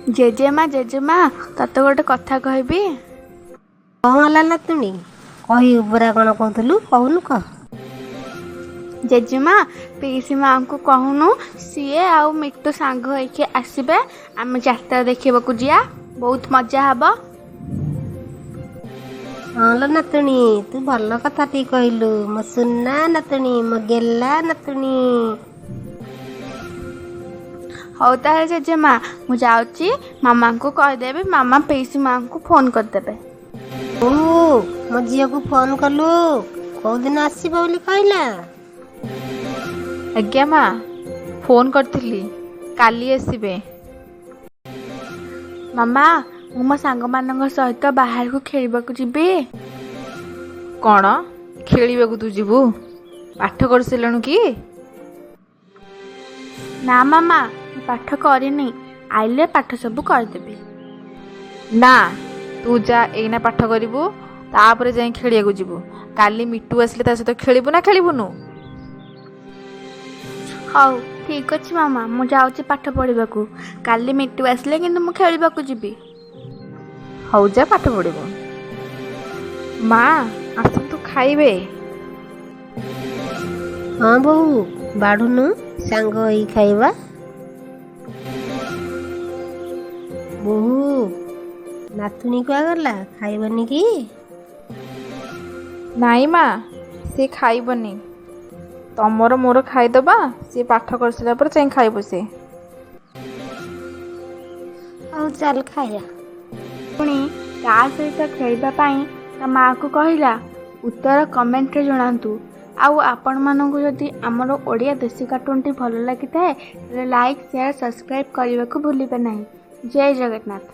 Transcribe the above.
जेजेमा तते गोटे कथा कहबी। कौन होला नातुणी कही उपरा कौन कहलु कहूनु कह। जेजेमा पीसी माँ को कहूनु सीए आउ मिट्टू सांग होइके आसबे आम यात्रा देखा जिया बहुत मजा हब। हाँ लो नातुणी तू भल कथा टी कहलु मो सुना नातुणी मो गेला नातुणी। हौ ताले जेजेमा मु जाउची मामा को कहदेबी मामा पीसी माँ को फोन करदेबे। ओ मो झिया को फोन कलु कौ दिन आसीबो बोली कहला। आज्ञा माँ फोन करथिली काली आसीबे। मामा मु मो सांग मानक सहित बाहर को खेलिबा को जिबी। कौन खेलिबा तू जीवु पाठ कर सिलणु कि। ना मामा पाठ करनी आइले पाठ सब करदेबी। ना तू जा एना पाठ करिवु तापर जाई खेलिया को जीवु। काली मिट्टू आसले ता सहित खेलिबु ना खेलिबुनु। हौ ठीक अछि मामा मु जाउची पाठ पढ़िबा को काली मिट्टू आसले किंतु मु खेलिबा को जिबी। हौ जा पाठ पढ़िबु। माँ आसतु खाइबे। हाँ बहु बाढ़ुनु सांग होई खाइबा। बहु नातुणी कुआ गला खाइबनी कि। नाई माँ से खाइबनी तमर मोर खाइदबा से पाठ कर सिला पर चाहे खाइब से। हौ चल खाइया। पुणी ता सहित खेलिबा पाई ता माँ को कहिला उत्तर कमेंट रे जणांतु। आउ आपण मानकु जदि हमर ओडिया देसी कार्टून टी भल लागि थाए लाइक शेयर सब्सक्राइब करने को भूलिबे नहीं। जय जगन्नाथ।